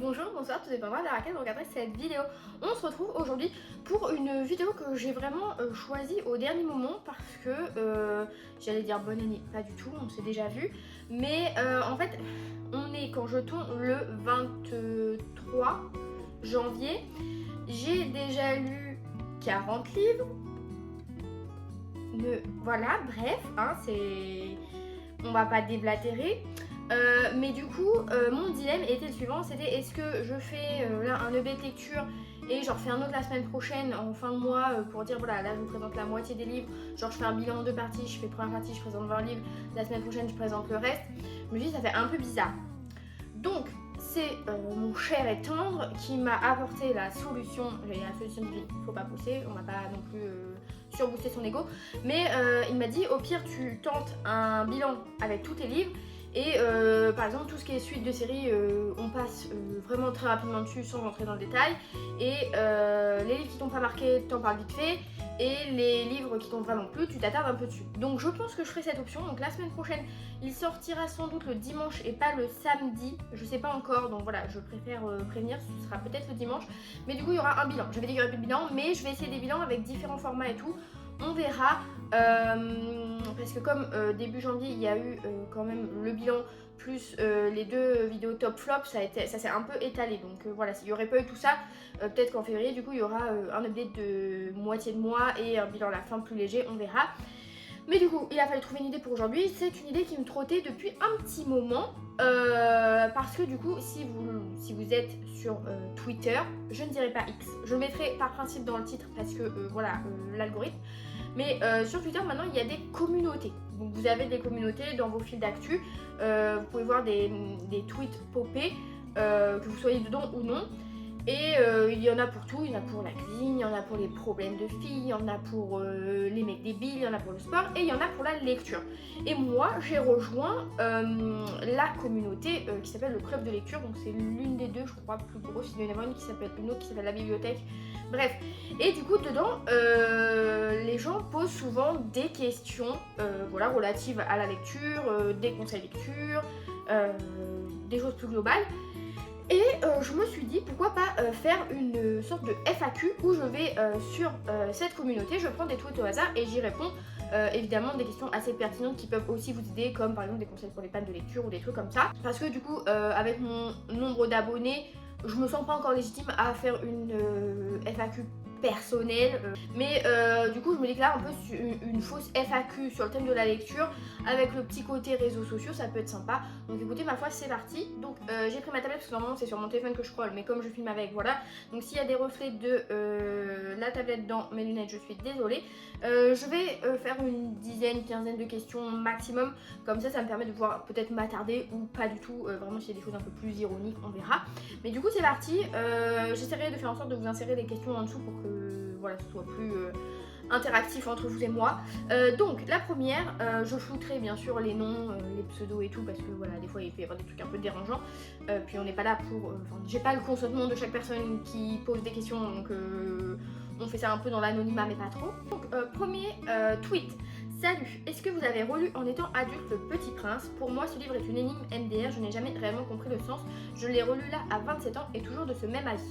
Bonjour, bonsoir, tout dépendra de laquelle vous regarderez cette vidéo. On se retrouve aujourd'hui pour une vidéo que j'ai vraiment choisie au dernier moment parce que j'allais dire bonne année, pas du tout, on s'est déjà vu. Mais en fait, on est quand je tourne le 23 janvier. J'ai déjà lu 40 livres. Voilà, bref, hein, on va pas déblatérer. Mais du coup, mon dilemme était le suivant, c'était est-ce que je fais là un EB de lecture et j'en refais un autre la semaine prochaine en fin de mois pour dire voilà, là je vous présente la moitié des livres, genre je fais un bilan en deux parties, je fais première partie, je présente 20 livres, la semaine prochaine je présente le reste. Je me dis ça fait un peu bizarre. Donc c'est mon cher et tendre qui m'a apporté la solution, la solution de vie, faut pas pousser, on va pas non plus surbooster son ego, mais il m'a dit au pire tu tentes un bilan avec tous tes livres. Et par exemple, tout ce qui est suite de série, on passe vraiment très rapidement dessus sans rentrer dans le détail. Et les livres qui t'ont pas marqué, t'en parles vite fait. Et les livres qui t'ont vraiment plu, tu t'attardes un peu dessus. Donc je pense que je ferai cette option. Donc la semaine prochaine, il sortira sans doute le dimanche et pas le samedi. Je sais pas encore, donc voilà, je préfère prévenir, ce sera peut-être le dimanche. Mais du coup, il y aura un bilan. J'avais dit qu'il y aurait plus de bilan, mais je vais essayer des bilans avec différents formats et tout. On verra, parce que comme début janvier il y a eu quand même le bilan plus les deux vidéos top flop, ça s'est un peu étalé. Donc voilà, s'il n'y aurait pas eu tout ça, peut-être qu'en février du coup il y aura un update de moitié de mois et un bilan à la fin plus léger, on verra. Mais du coup, il a fallu trouver une idée pour aujourd'hui. C'est une idée qui me trottait depuis un petit moment. Parce que du coup, si vous êtes sur Twitter, je ne dirai pas X. Je le mettrai par principe dans le titre parce que voilà, l'algorithme. Mais sur Twitter, maintenant, il y a des communautés. Donc vous avez des communautés dans vos fils d'actu. Vous pouvez voir des tweets popés, que vous soyez dedans ou non. Et il y en a pour tout, il y en a pour la cuisine, il y en a pour les problèmes de filles, il y en a pour les mecs débiles, il y en a pour le sport et il y en a pour la lecture. Et moi j'ai rejoint la communauté qui s'appelle le club de lecture, donc c'est l'une des deux je crois plus grosse, il y en a une qui s'appelle une autre qui s'appelle la bibliothèque, bref. Et du coup dedans les gens posent souvent des questions voilà, relatives à la lecture, des conseils lecture, des choses plus globales. Et je me suis dit pourquoi pas faire une sorte de FAQ où je vais sur cette communauté, je prends des tweets au hasard et j'y réponds évidemment des questions assez pertinentes qui peuvent aussi vous aider, comme par exemple des conseils pour les fans de lecture ou des trucs comme ça. Parce que du coup avec mon nombre d'abonnés, je me sens pas encore légitime à faire une FAQ personnelle, mais du coup je me déclare un peu sur une fausse FAQ sur le thème de la lecture avec le petit côté réseaux sociaux, ça peut être sympa. Donc écoutez, ma foi c'est parti. Donc j'ai pris ma tablette parce que normalement c'est sur mon téléphone que je scrolle, mais comme je filme avec, voilà. Donc s'il y a des reflets de la tablette dans mes lunettes, je suis désolée. Je vais faire une dizaine, quinzaine de questions maximum, comme ça me permet de pouvoir peut-être m'attarder ou pas du tout, vraiment s'il y a des choses un peu plus ironiques, on verra. Mais du coup c'est parti, j'essaierai de faire en sorte de vous insérer des questions en dessous pour que voilà, ce soit plus interactif entre vous et moi. Donc la première, je flouterai bien sûr les noms, les pseudos et tout, parce que voilà, des fois il peut y avoir des trucs un peu dérangeants, puis on n'est pas là pour, j'ai pas le consentement de chaque personne qui pose des questions, donc on fait ça un peu dans l'anonymat mais pas trop. Donc premier tweet. Salut, est-ce que vous avez relu en étant adulte Le Petit Prince? Pour moi ce livre est une énigme MDR, je n'ai jamais réellement compris le sens, je l'ai relu là à 27 ans et toujours de ce même avis.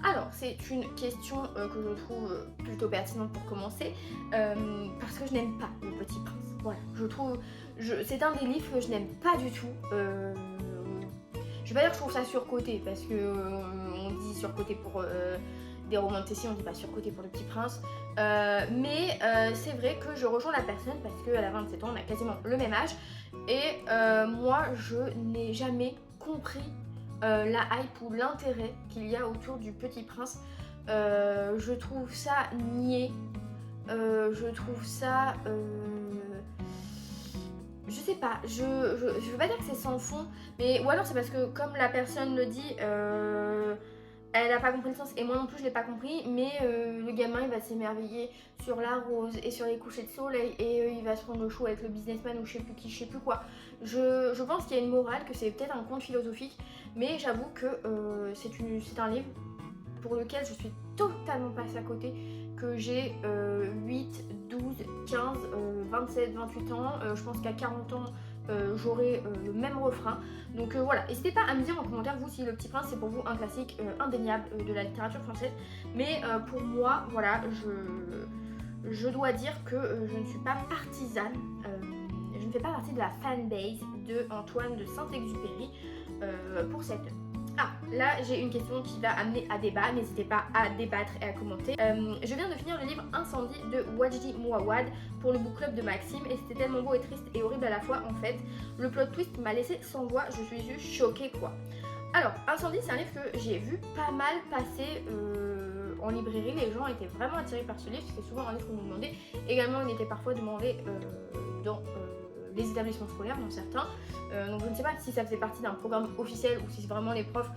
Alors c'est une question que je trouve plutôt pertinente pour commencer, parce que je n'aime pas Le Petit Prince. Voilà, je trouve, c'est un des livres que je n'aime pas du tout. Je vais pas dire que je trouve ça surcoté, parce que on dit surcoté pour des romans de Tessie, on dit pas surcoté pour Le Petit Prince. Mais c'est vrai que je rejoins la personne parce qu'elle a 27 ans, on a quasiment le même âge. Et moi, je n'ai jamais compris la hype ou l'intérêt qu'il y a autour du Petit Prince. Je trouve ça niais. Je trouve ça... je sais pas, je veux pas dire que c'est sans fond, mais ou alors c'est parce que comme la personne le dit, elle a pas compris le sens et moi non plus je l'ai pas compris, mais le gamin il va s'émerveiller sur la rose et sur les couchers de soleil et il va se prendre le chou avec le businessman ou je sais plus qui, je sais plus quoi. Je pense qu'il y a une morale, que c'est peut-être un conte philosophique, mais j'avoue que c'est un livre pour lequel je suis totalement passée à côté, que j'ai 8, 12, 15, 27, 28 ans, je pense qu'à 40 ans j'aurai le même refrain. Donc voilà, n'hésitez pas à me dire en commentaire vous si Le Petit Prince c'est pour vous un classique indéniable de la littérature française. Mais pour moi, voilà, je dois dire que je ne suis pas partisane, je ne fais pas partie de la fanbase de Antoine de Saint-Exupéry pour cette œuvre. Ah, là j'ai une question qui va amener à débat, n'hésitez pas à débattre et à commenter. Je viens de finir le livre Incendie de Wajdi Mouawad pour le book club de Maxime et c'était tellement beau et triste et horrible à la fois en fait. Le plot twist m'a laissé sans voix, je suis juste choquée quoi. Alors, Incendie c'est un livre que j'ai vu pas mal passer en librairie, les gens étaient vraiment attirés par ce livre, c'était souvent un livre qu'on nous demandait. Également il était parfois demandé dans les établissements scolaires, dans certains. Donc je ne sais pas si ça faisait partie d'un programme officiel ou si vraiment les profs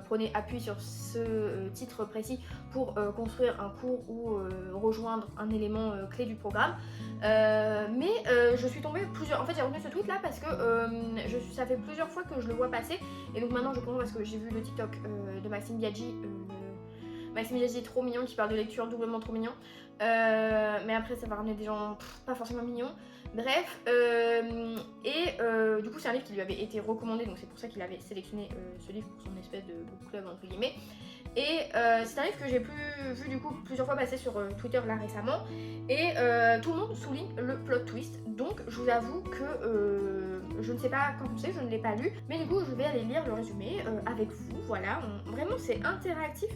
prenaient appui sur ce titre précis pour construire un cours ou rejoindre un élément clé du programme. Mais je suis tombée plusieurs... En fait j'ai retenu ce tweet là parce que ça fait plusieurs fois que je le vois passer et donc maintenant je comprends parce que j'ai vu le TikTok de Maxime Biaggi. Maxime Biaggi est trop mignon, qui parle de lecture doublement trop mignon. Mais après ça va ramener des gens pas forcément mignons. Bref, du coup c'est un livre qui lui avait été recommandé, donc c'est pour ça qu'il avait sélectionné ce livre pour son espèce de book club entre guillemets. Et c'est un livre que j'ai vu du coup plusieurs fois passer sur Twitter là récemment. Et tout le monde souligne le plot twist. Donc je vous avoue que je ne sais pas quand penser, je ne l'ai pas lu. Mais du coup je vais aller lire le résumé avec vous. Voilà, vraiment c'est interactif,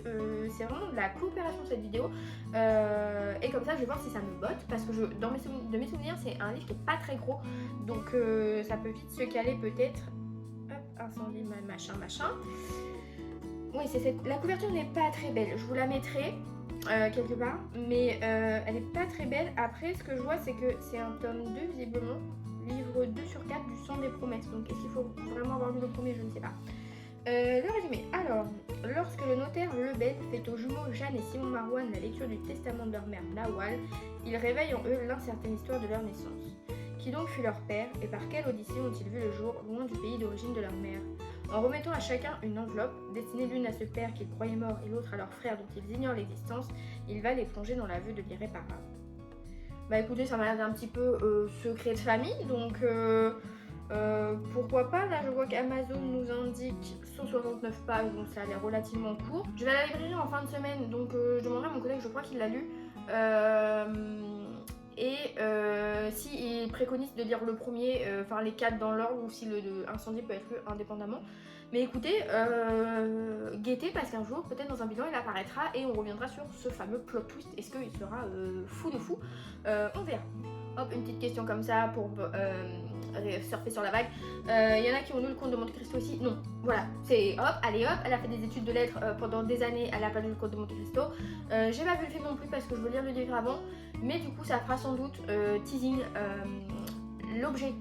c'est vraiment de la coopération cette vidéo. Et comme ça je vais voir si ça me botte. Parce que de mes souvenirs c'est un livre qui est pas très gros. Donc ça peut vite se caler peut-être. Hop, incendie, machin. Oui, la couverture n'est pas très belle. Je vous la mettrai quelque part, mais elle n'est pas très belle. Après, ce que je vois, c'est que c'est un tome 2, visiblement. Livre 2 sur 4 du Sang des Promesses. Donc, est-ce qu'il faut vraiment avoir lu le premier? Je ne sais pas. Le résumé. Alors, lorsque le notaire Lebel fait aux jumeaux Jeanne et Simon Marouane la lecture du testament de leur mère Lawal, il réveille en eux l'incertaine histoire de leur naissance. Qui donc fut leur père et par quelle odyssée ont-ils vu le jour loin du pays d'origine de leur mère? En remettant à chacun une enveloppe, destinée l'une à ce père qu'ils croyaient mort et l'autre à leur frère dont ils ignorent l'existence, il va les plonger dans l'aveu de l'irréparable. Bah écoutez, ça m'a l'air d'un petit peu secret de famille, donc pourquoi pas. Là je vois qu'Amazon nous indique 169 pages, donc ça a l'air relativement court. Je vais à la librairie en fin de semaine, donc je demanderai à mon collègue, je crois qu'il l'a lu. Et s'il préconise de lire le premier, enfin les 4 dans l'ordre, ou si le incendie peut être lu indépendamment. Mais écoutez, guettez parce qu'un jour, peut-être dans un bilan, il apparaîtra et on reviendra sur ce fameux plot twist. Est-ce qu'il sera fou de fou? On verra. Hop, une petite question comme ça pour surfer sur la vague. Il y en a qui ont lu le Comte de Monte Cristo aussi. Non, voilà, c'est hop, allez hop. Elle a fait des études de lettres pendant des années, elle a pas lu le Comte de Monte Cristo. J'ai pas vu le film non plus parce que je veux lire le livre avant. Mais du coup, ça fera sans doute teasing l'objet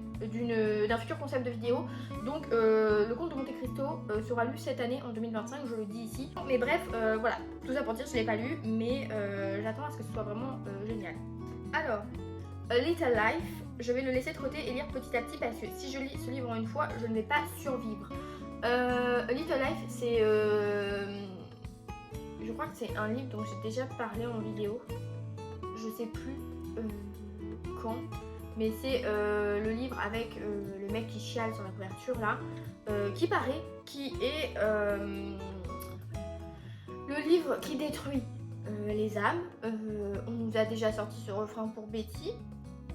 d'un futur concept de vidéo. Donc le Comte de Monte Cristo sera lu cette année en 2025, je le dis ici. Mais bref, voilà, tout ça pour dire, je l'ai pas lu, mais j'attends à ce que ce soit vraiment génial. Alors, A Little Life, je vais le laisser de côté et lire petit à petit parce que si je lis ce livre en une fois, je ne vais pas survivre. A Little Life, c'est... je crois que c'est un livre dont j'ai déjà parlé en vidéo. Je sais plus quand, mais c'est le livre avec le mec qui chiale sur la couverture là, qui paraît, qui est le livre qui détruit les âmes. On nous a déjà sorti ce refrain pour Betty.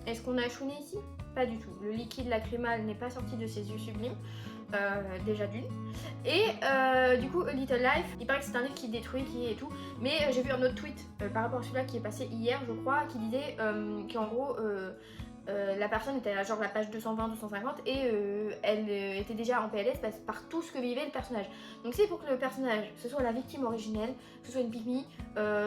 Est-ce qu'on a chouné ici? Pas du tout. Le liquide lacrymal n'est pas sorti de ses yeux sublimes. Déjà d'une. Et du coup, A Little Life, il paraît que c'est un livre qui détruit, qui est tout. Mais j'ai vu un autre tweet par rapport à celui-là qui est passé hier, je crois, qui disait qu'en gros, la personne était à genre la page 220-250 et elle était déjà en PLS par tout ce que vivait le personnage. Donc c'est pour que le personnage, ce soit la victime originelle, que ce soit une pique-me,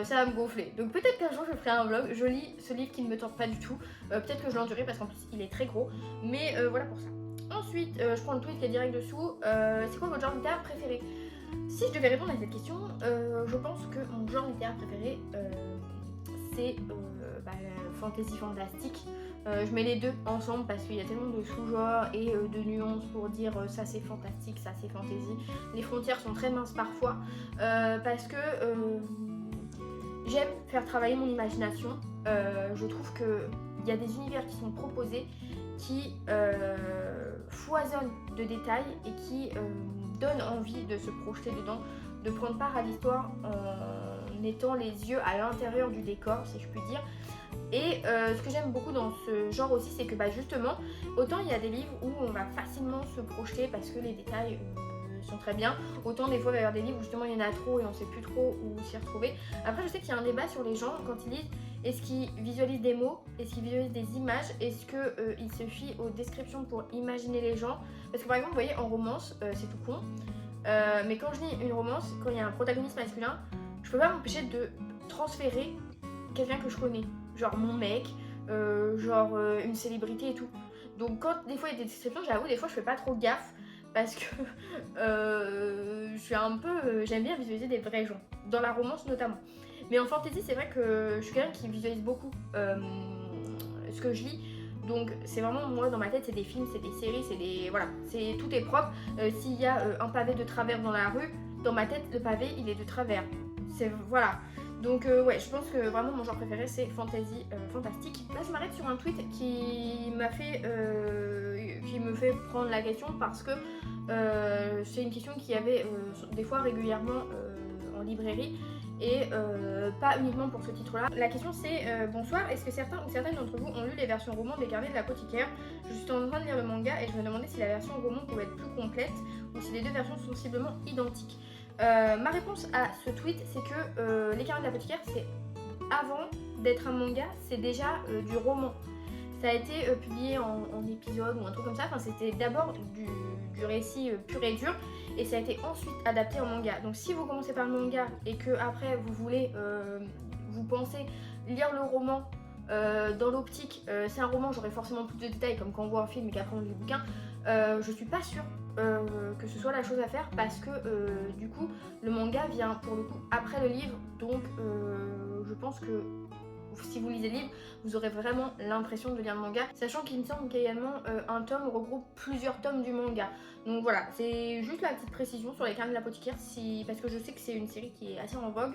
ça va me gonfler. Donc peut-être qu'un jour je ferai un vlog, je lis ce livre qui ne me tente pas du tout. Peut-être que je l'endurerai parce qu'en plus il est très gros. Mais voilà pour ça. Ensuite, je prends le tweet qui est direct dessous. C'est quoi votre genre littéraire préféré? Si je devais répondre à cette question, je pense que mon genre littéraire préféré, c'est la fantasy fantastique. Je mets les deux ensemble parce qu'il y a tellement de sous-genres et de nuances pour dire ça c'est fantastique, ça c'est fantasy. Les frontières sont très minces parfois parce que j'aime faire travailler mon imagination. Je trouve qu'il y a des univers qui sont proposés qui foisonne de détails et qui donne envie de se projeter dedans, de prendre part à l'histoire en étant les yeux à l'intérieur du décor, si je puis dire. Et ce que j'aime beaucoup dans ce genre aussi, c'est que justement, autant il y a des livres où on va facilement se projeter parce que les détails sont très bien, autant des fois il va y avoir des livres où justement il y en a trop et on sait plus trop où s'y retrouver. Après, je sais qu'il y a un débat sur les gens quand ils lisent, est-ce qu'ils visualisent des mots, est-ce qu'ils visualisent des images, est-ce qu'ils se fient aux descriptions pour imaginer les gens. Parce que par exemple, vous voyez, en romance, c'est tout con, mais quand je lis une romance, quand il y a un protagoniste masculin, je peux pas m'empêcher de transférer quelqu'un que je connais, genre mon mec, une célébrité et tout. Donc quand des fois il y a des descriptions, j'avoue, des fois je fais pas trop gaffe parce que je suis un peu, j'aime bien visualiser des vrais gens, dans la romance notamment. Mais en fantasy, c'est vrai que je suis quelqu'un qui visualise beaucoup ce que je lis. Donc c'est vraiment, moi dans ma tête, c'est des films, c'est des séries, c'est des... Voilà, tout est propre. S'il y a un pavé de travers dans la rue, dans ma tête, le pavé, il est de travers. Voilà. Donc ouais, je pense que vraiment mon genre préféré, c'est fantasy, fantastique. Là, je m'arrête sur un tweet qui me fait prendre la question parce que c'est une question qu'il y avait des fois régulièrement en librairie. Et pas uniquement pour ce titre-là. La question c'est bonsoir, est-ce que certains ou certaines d'entre vous ont lu les versions romans des Carnets de l'apothicaire? Je suis en train de lire le manga et je me demandais si la version roman pouvait être plus complète ou si les deux versions sont sensiblement identiques. Ma réponse à ce tweet, c'est que les Carnets de l'apothicaire, c'est avant d'être un manga, c'est déjà du roman. Ça a été publié en épisode ou un truc comme ça. Enfin, c'était d'abord du récit pur et dur et ça a été ensuite adapté en manga. Donc si vous commencez par le manga et que après vous voulez, vous pensez lire le roman dans l'optique, c'est un roman, j'aurai forcément plus de détails comme quand on voit un film et qu'après on lit le bouquin, je suis pas sûre que ce soit la chose à faire parce que du coup le manga vient pour le coup après le livre. Donc je pense que si vous lisez le livre, vous aurez vraiment l'impression de lire le manga, sachant qu'il me semble qu'également un tome regroupe plusieurs tomes du manga. Donc voilà, c'est juste la petite précision sur les Carnets de l'apothicaire, parce que je sais que c'est une série qui est assez en vogue,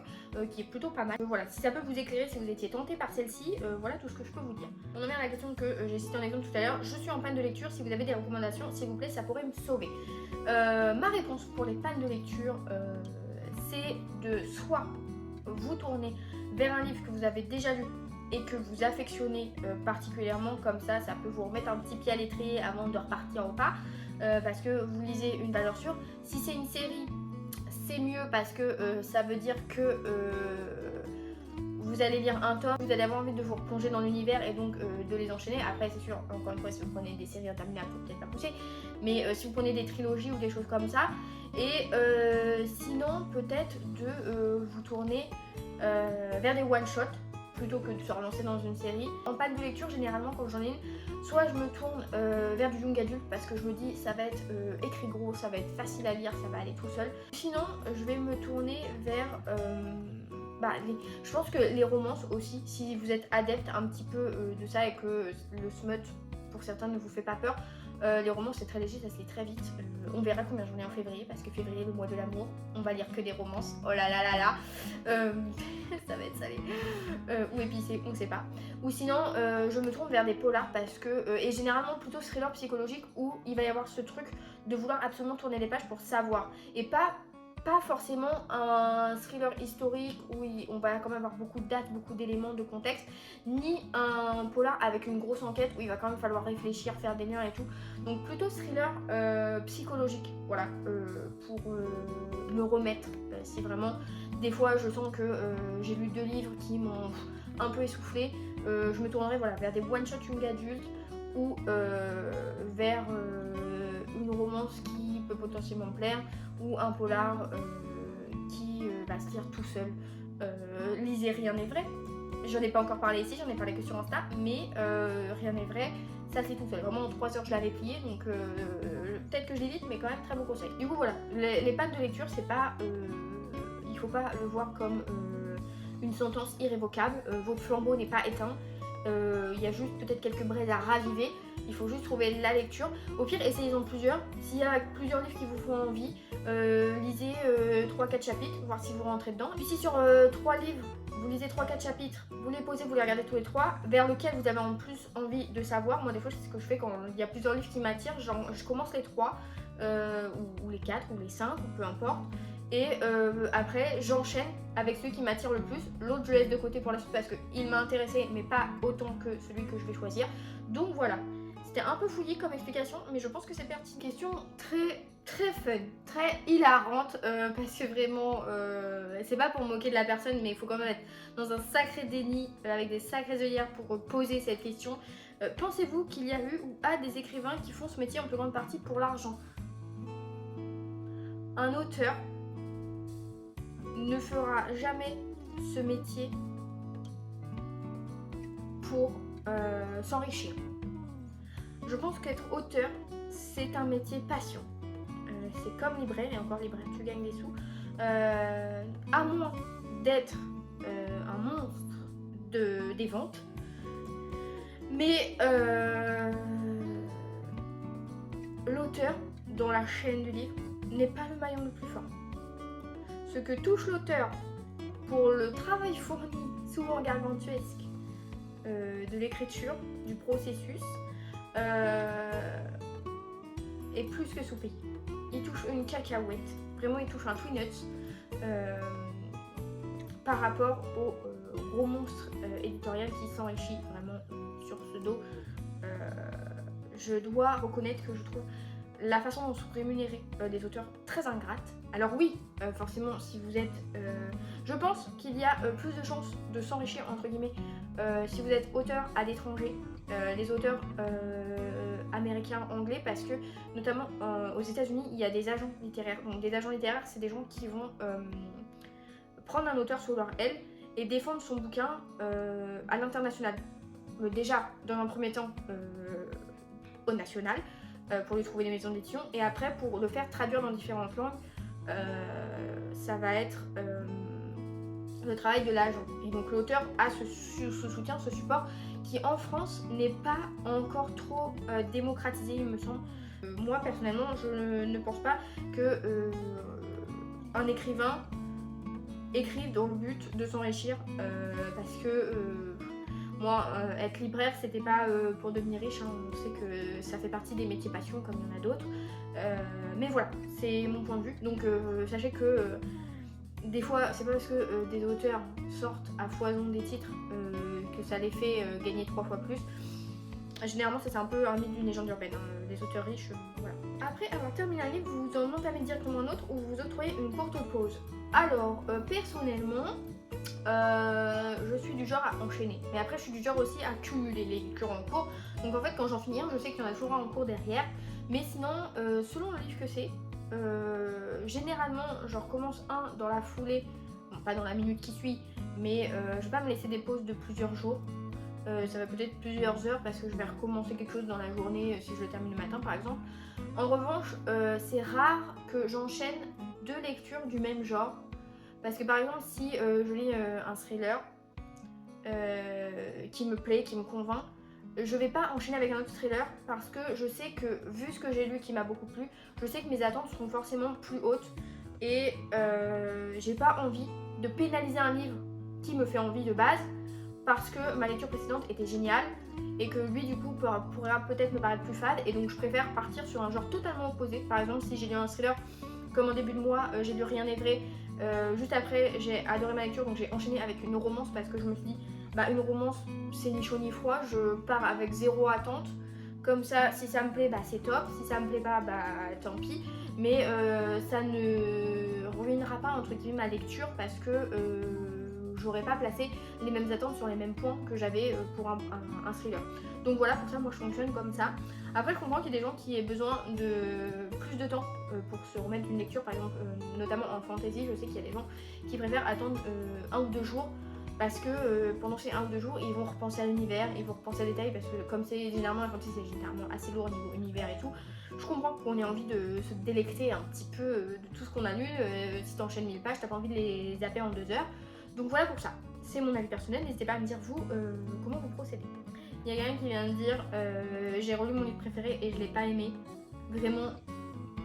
qui est plutôt pas mal. Voilà, si ça peut vous éclairer, si vous étiez tenté par celle-ci, voilà tout ce que je peux vous dire. On en vient à la question que j'ai citée en exemple tout à l'heure. Je suis en panne de lecture, si vous avez des recommandations, s'il vous plaît, ça pourrait me sauver. Ma réponse pour les pannes de lecture, c'est de soit vous tourner vers un livre que vous avez déjà lu et que vous affectionnez particulièrement, comme ça peut vous remettre un petit pied à l'étrier avant de repartir au pas, parce que vous lisez une valeur sûre. Si c'est une série, c'est mieux parce que ça veut dire que vous allez lire un tome, vous allez avoir envie de vous replonger dans l'univers et donc de les enchaîner. Après c'est sûr, encore une fois, si vous prenez des séries interminables, faut peut-être pas pousser, mais si vous prenez des trilogies ou des choses comme ça, et sinon peut-être de vous tourner vers des one-shots plutôt que de se relancer dans une série. En panne de lecture, généralement quand j'en ai une, soit je me tourne vers du young adulte parce que je me dis ça va être écrit gros, ça va être facile à lire, ça va aller tout seul. Sinon je vais me tourner vers je pense que les romances aussi, si vous êtes adepte un petit peu de ça et que le smut pour certains ne vous fait pas peur, les romances c'est très léger, ça se lit très vite. On verra combien j'en ai en février parce que février est le mois de l'amour, on va lire que des romances, oh là là là là, ça va être salé, ou épicé, on ne sait pas. Ou sinon je me tourne vers des polars parce que, et généralement plutôt thriller psychologique où il va y avoir ce truc de vouloir absolument tourner les pages pour savoir et pas forcément un thriller historique où on va quand même avoir beaucoup de dates, beaucoup d'éléments de contexte, ni un polar avec une grosse enquête où il va quand même falloir réfléchir, faire des liens et tout. Donc plutôt thriller psychologique, voilà, pour me remettre si vraiment des fois je sens que j'ai lu 2 livres qui m'ont un peu essoufflé, je me tournerai vers des one-shot young adultes ou vers une romance qui peut potentiellement me plaire ou un polar qui va se lire tout seul. Lisez Rien n'est vrai. J'en ai pas encore parlé ici, j'en ai parlé que sur Insta, mais Rien n'est vrai, ça c'est tout seul. Vraiment en 3 heures je l'avais plié, donc peut-être que je l'ai vite, mais quand même très bon conseil. Du coup voilà, les pannes de lecture, c'est pas, il faut pas le voir comme une sentence irrévocable. Votre flambeau n'est pas éteint. Il y a juste peut-être quelques braises à raviver. Il faut juste trouver la lecture. Au pire, essayez-en plusieurs. S'il y a plusieurs livres qui vous font envie, lisez 3-4 chapitres, voir si vous rentrez dedans. Puis si sur 3 livres, vous lisez 3-4 chapitres, vous les posez, vous les regardez tous les 3, vers lequel vous avez en plus envie de savoir. Moi des fois c'est ce que je fais quand il y a plusieurs livres qui m'attirent, genre je commence les 3, ou les 4, ou les 5, ou peu importe. Et après j'enchaîne avec celui qui m'attire le plus. L'autre je laisse de côté pour la suite parce qu'il m'a intéressé mais pas autant que celui que je vais choisir. Donc voilà, c'était un peu fouillé comme explication mais je pense que c'est pertinent. Question très fun, très hilarante parce que vraiment c'est pas pour moquer de la personne mais il faut quand même être dans un sacré déni avec des sacrées œillères pour poser cette question. Pensez-vous qu'il y a eu ou a des écrivains qui font ce métier en plus grande partie pour l'argent? Un auteur ne fera jamais ce métier pour s'enrichir. Je pense qu'être auteur, c'est un métier passion. C'est comme libraire, et encore libraire, tu gagnes des sous. À moins d'être un monstre des ventes. Mais l'auteur, dans la chaîne du livre, n'est pas le maillon le plus fort. Ce que touche l'auteur pour le travail fourni, souvent gargantuesque, de l'écriture, du processus, est plus que sous-payé. Il touche une cacahuète, vraiment il touche un Twinnuts par rapport au gros monstre éditorial qui s'enrichit vraiment sur ce dos. Je dois reconnaître que je trouve la façon dont sont rémunérés des auteurs très ingrate. Alors oui, forcément, si vous êtes... je pense qu'il y a plus de chances de s'enrichir, entre guillemets, si vous êtes auteur à l'étranger, les auteurs américains, anglais, parce que notamment aux États-Unis, il y a des agents littéraires. Donc des agents littéraires, c'est des gens qui vont prendre un auteur sous leur aile et défendre son bouquin à l'international. Déjà, dans un premier temps, au national, pour lui trouver des maisons d'édition, et après pour le faire traduire dans différentes langues, ça va être le travail de l'agent. Et donc l'auteur a ce soutien, ce support qui en France n'est pas encore trop démocratisé, il me semble. Moi personnellement, je ne pense pas que un écrivain écrive dans le but de s'enrichir, parce que moi, être libraire, c'était pas pour devenir riche, hein. On sait que ça fait partie des métiers passion comme il y en a d'autres. Mais voilà, c'est mon point de vue. Donc sachez que des fois, c'est pas parce que des auteurs sortent à foison des titres que ça les fait gagner 3 fois plus. Généralement, ça c'est un peu un mythe d'une légende urbaine, hein. Les auteurs riches, voilà. Après avoir terminé un livre, vous en entamez directement un autre ou vous octroyez une courte pause. Alors, personnellement, je suis du genre à enchaîner. Mais après, je suis du genre aussi à cumuler les lectures en cours. Donc en fait, quand j'en finis un, je sais qu'il y en a toujours un en cours derrière. Mais sinon, selon le livre que c'est, généralement, je recommence un dans la foulée. Bon, pas dans la minute qui suit, mais je vais pas me laisser des pauses de plusieurs jours. Ça va peut-être plusieurs heures parce que je vais recommencer quelque chose dans la journée si je le termine le matin par exemple. En revanche, c'est rare que j'enchaîne 2 lectures du même genre. Parce que par exemple, si je lis un thriller qui me plaît, qui me convainc, je vais pas enchaîner avec un autre thriller parce que je sais que, vu ce que j'ai lu qui m'a beaucoup plu, je sais que mes attentes seront forcément plus hautes et j'ai pas envie de pénaliser un livre qui me fait envie de base parce que ma lecture précédente était géniale et que lui du coup pourrait peut-être me paraître plus fade, et donc je préfère partir sur un genre totalement opposé. Par exemple, si j'ai lu un thriller comme en début de mois, j'ai lu Rien n'est vrai, juste après j'ai adoré ma lecture donc j'ai enchaîné avec une romance parce que je me suis dit bah une romance c'est ni chaud ni froid, je pars avec 0 attente, comme ça si ça me plaît bah c'est top, si ça me plaît pas bah tant pis, mais ça ne ruinera pas entre guillemets ma lecture parce que j'aurais pas placé les mêmes attentes sur les mêmes points que j'avais pour un thriller. Donc voilà, pour ça moi je fonctionne comme ça. Après je comprends qu'il y a des gens qui aient besoin de plus de temps pour se remettre d'une lecture, par exemple notamment en fantasy, je sais qu'il y a des gens qui préfèrent attendre 1 ou 2 jours parce que pendant ces 1 ou 2 jours ils vont repenser à l'univers, ils vont repenser à détails parce que comme c'est généralement la fantasy c'est généralement assez lourd au niveau univers et tout. Je comprends qu'on ait envie de se délecter un petit peu de tout ce qu'on a lu. Si t'enchaînes 1000 pages, t'as pas envie de les zapper en 2 heures. Donc voilà pour ça, c'est mon avis personnel, n'hésitez pas à me dire vous comment vous procédez. Il y a quelqu'un qui vient de dire j'ai relu mon livre préféré et je l'ai pas aimé. Vraiment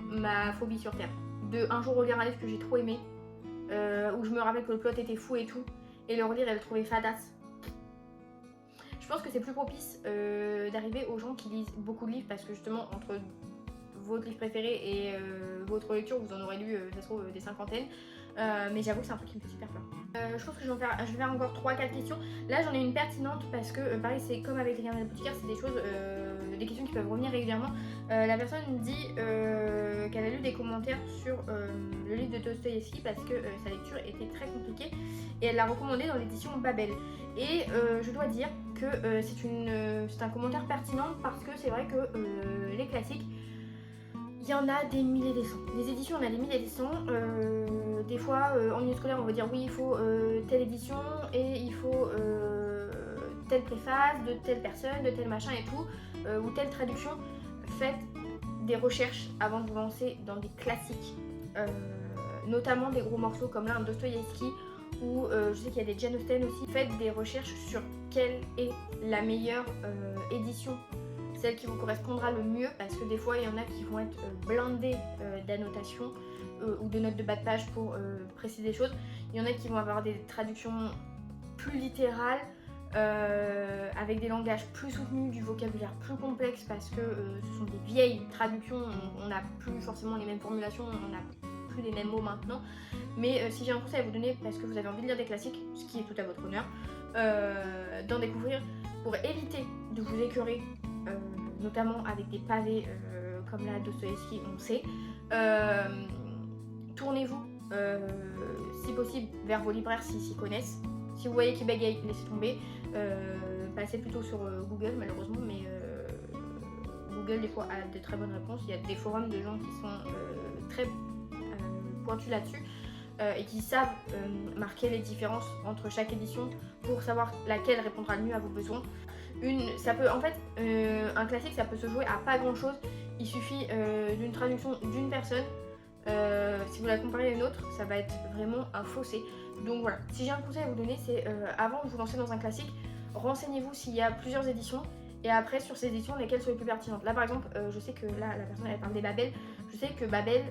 ma phobie sur terre. De un jour relire un livre que j'ai trop aimé, où je me rappelle que le plot était fou et tout, et le relire et le trouver fadasse. Je pense que c'est plus propice d'arriver aux gens qui lisent beaucoup de livres parce que justement entre votre livre préféré et votre lecture vous en aurez lu ça se trouve des cinquantaines. Mais j'avoue que c'est un truc qui me fait super peur. Je pense que je vais faire encore 3-4 questions. Là j'en ai une pertinente parce que pareil c'est comme avec les carnets d'apothicaire, c'est des choses, des questions qui peuvent revenir régulièrement. La personne me dit qu'elle a lu des commentaires sur le livre de Dostoïevski parce que sa lecture était très compliquée et elle l'a recommandé dans l'édition Babel. Et je dois dire que c'est un commentaire pertinent parce que c'est vrai que les classiques, il y en a des milliers et des cents. Les éditions, on a des milliers et des cents. Des fois, en milieu scolaire, on va dire oui, il faut telle édition et il faut telle préface de telle personne, de tel machin et tout, ou telle traduction. Faites des recherches avant de vous lancer dans des classiques, notamment des gros morceaux comme là un Dostoïevski ou je sais qu'il y a des Jane Austen aussi. Faites des recherches sur quelle est la meilleure édition, celle qui vous correspondra le mieux, parce que des fois il y en a qui vont être blindés d'annotations ou de notes de bas de page pour préciser des choses. Il y en a qui vont avoir des traductions plus littérales, avec des langages plus soutenus, du vocabulaire plus complexe parce que ce sont des vieilles traductions, on n'a plus forcément les mêmes formulations, on n'a plus les mêmes mots maintenant. Mais si j'ai un conseil à vous donner, parce que vous avez envie de lire des classiques, ce qui est tout à votre honneur, d'en découvrir pour éviter de vous écœurer, notamment avec des pavés comme la Dostoïevski, on sait. Tournez-vous si possible vers vos libraires s'ils s'y connaissent. Si vous voyez qu'ils bégayent, laissez tomber. Passez plutôt sur Google malheureusement, mais Google des fois a de très bonnes réponses. Il y a des forums de gens qui sont très pointus là-dessus et qui savent marquer les différences entre chaque édition pour savoir laquelle répondra le mieux à vos besoins. Un classique ça peut se jouer à pas grand chose. Il suffit d'une traduction d'une personne. Si vous la comparez à une autre, ça va être vraiment un fossé. Donc voilà, si j'ai un conseil à vous donner, c'est avant de vous lancer dans un classique, renseignez-vous s'il y a plusieurs éditions et après sur ces éditions lesquelles sont les plus pertinentes. Là par exemple, je sais que là la personne elle parle des Babel, je sais que Babel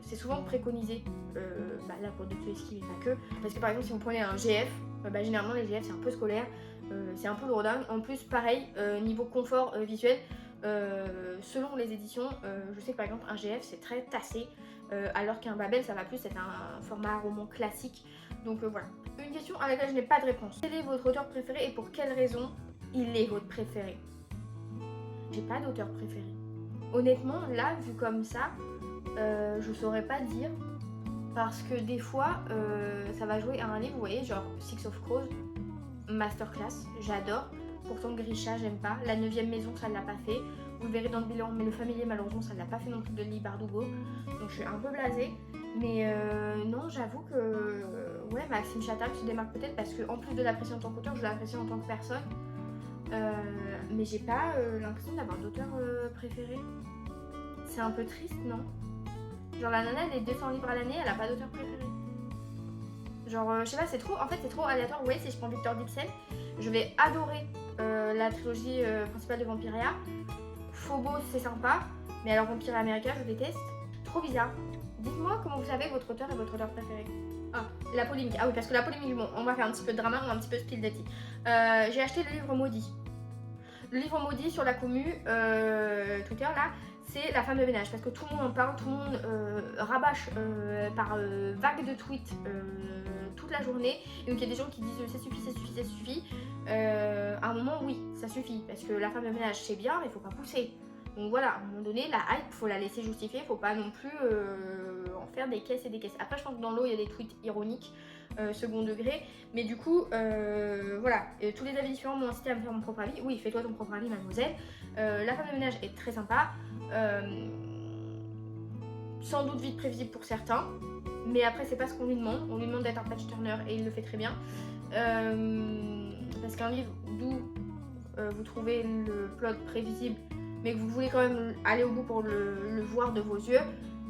c'est souvent préconisé, là pour Dostoïevski mais pas que, parce que par exemple si vous prenez un GF, généralement les GF c'est un peu scolaire, c'est un peu lourdingue. En plus pareil, niveau confort visuel, selon les éditions, je sais que par exemple un GF c'est très tassé, alors qu'un Babel ça va plus être un format roman classique. Donc voilà. Une question à laquelle je n'ai pas de réponse. Quel est votre auteur préféré et pour quelle raison il est votre préféré? J'ai pas d'auteur préféré. Honnêtement, là, vu comme ça, je saurais pas dire. Parce que des fois, ça va jouer à un livre, vous voyez, genre Six of Crows, Masterclass, j'adore. Pourtant Grisha, j'aime pas. La 9e maison, ça ne l'a pas fait. Vous le verrez dans le bilan, mais Le Familier, malheureusement, ça ne l'a pas fait non plus de Lee Bardugo. Donc je suis un peu blasée. Mais non, j'avoue que ouais, Maxime Chatham se démarque peut-être parce qu'en plus de l'apprécier en tant qu'auteur, je l'apprécie en tant que personne. Mais j'ai pas l'impression d'avoir d'auteur préféré. C'est un peu triste, non? Genre la nana, elle est 200 livres à l'année, elle a pas d'auteur préféré. Genre, je sais pas, c'est trop aléatoire. Vous voyez, si je prends Victor Dixon, je vais adorer la trilogie principale de Vampiria. Phobos, c'est sympa, mais alors Vampire America, je déteste. Trop bizarre. Dites-moi comment vous savez votre auteur et votre auteur préféré. Ah, la polémique. Ah oui, parce que la polémique, bon, on va faire un petit peu de drama, on va un petit peu spill the tea. J'ai acheté le livre maudit. Le livre maudit sur la commu, Twitter là, c'est La femme de ménage, parce que tout le monde en parle, tout le monde rabâche par vague de tweets toute la journée. Et donc il y a des gens qui disent ça suffit, ça suffit, ça suffit. À un moment, oui, ça suffit, parce que La femme de ménage c'est bien, mais il faut pas pousser. Donc voilà, à un moment donné, la hype, faut la laisser justifier, faut pas non plus en faire des caisses et des caisses. Après, je pense que dans l'eau, il y a des tweets ironiques, second degré, mais du coup, voilà, tous les avis différents m'ont incité à me faire mon propre avis. Oui, fais-toi ton propre avis, mademoiselle. La femme de ménage est très sympa, sans doute vite prévisible pour certains, mais après, c'est pas ce qu'on lui demande. On lui demande d'être un page turner et il le fait très bien. Parce qu'un livre d'où vous trouvez le plot prévisible, mais que vous voulez quand même aller au bout pour le voir de vos yeux,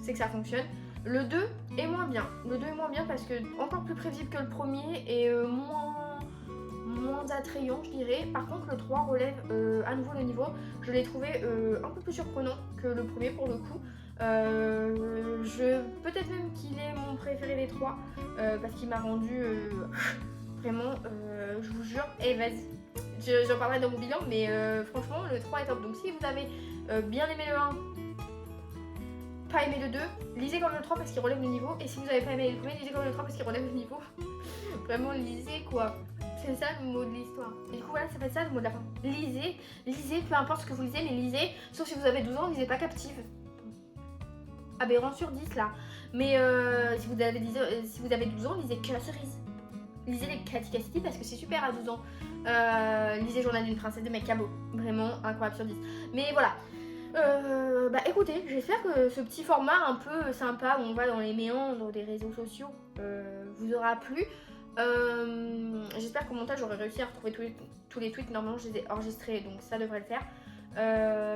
c'est que ça fonctionne. Le 2 est moins bien. Le 2 est moins bien parce que encore plus prévisible que le premier et moins attrayant, je dirais. Par contre, le 3 relève à nouveau le niveau. Je l'ai trouvé un peu plus surprenant que le premier pour le coup. Peut-être même qu'il est mon préféré des 3 parce qu'il m'a rendu vraiment, je vous jure, et vas-y. J'en parlerai dans mon bilan, mais franchement, le 3 est top. Donc si vous avez bien aimé le 1, pas aimé le 2, lisez comme le 3 parce qu'il relève le niveau. Et si vous avez pas aimé le premier, lisez comme le 3 parce qu'il relève le niveau. Vraiment, lisez quoi. C'est ça le mot de l'histoire. Et du coup, voilà, ça fait ça le mot de la fin. Lisez, lisez, peu importe ce que vous lisez, mais lisez. Sauf si vous avez 12 ans, lisez pas Captive. Aberrant sur 10 là. Mais si vous avez 12 ans, lisez Que la cerise. Lisez les Katy Cassidy parce que c'est super à 12 ans. Lisez Journal d'une princesse de Mekabo. Vraiment incroyable sur 10. Mais voilà. Bah écoutez, j'espère que ce petit format un peu sympa où on va dans les méandres des réseaux sociaux vous aura plu. J'espère qu'au montage j'aurai réussi à retrouver tous les tweets. Normalement je les ai enregistrés donc ça devrait le faire.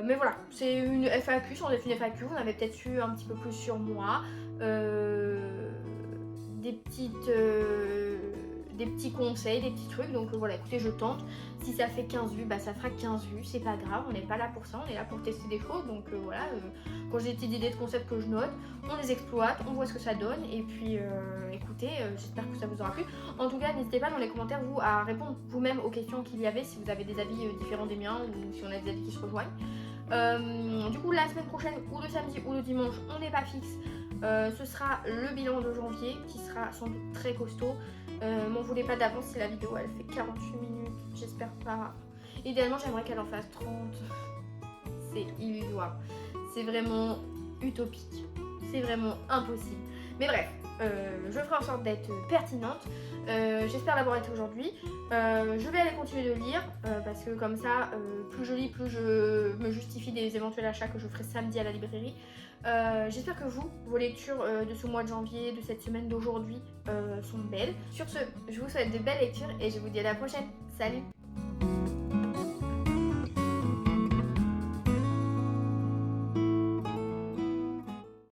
Mais voilà, c'est une FAQ, si on a fait une FAQ, on avait peut-être su un petit peu plus sur moi. Des petits conseils, des petits trucs. Donc voilà, écoutez, je tente. Si ça fait 15 vues, bah ça fera 15 vues. C'est pas grave, on n'est pas là pour ça, on est là pour tester des choses. Donc voilà, quand j'ai des petites idées de concepts que je note, on les exploite, on voit ce que ça donne. Et puis écoutez, j'espère que ça vous aura plu. En tout cas, n'hésitez pas dans les commentaires, vous, à répondre vous-même aux questions qu'il y avait, si vous avez des avis différents des miens ou si on a des avis qui se rejoignent. Du coup, la semaine prochaine, ou le samedi ou le dimanche, on n'est pas fixe. Ce sera le bilan de janvier qui sera sans doute très costaud. M'en voulez pas d'avance si la vidéo elle fait 48 minutes, j'espère pas. Idéalement j'aimerais qu'elle en fasse 30. C'est illusoire, c'est vraiment utopique, c'est vraiment impossible. Mais bref, je ferai en sorte d'être pertinente. J'espère l'avoir été aujourd'hui. Je vais aller continuer de lire parce que comme ça, plus je lis, plus je me justifie des éventuels achats que je ferai samedi à la librairie. J'espère que vous, vos lectures de ce mois de janvier, de cette semaine d'aujourd'hui sont belles. Sur ce, je vous souhaite de belles lectures et je vous dis à la prochaine. Salut!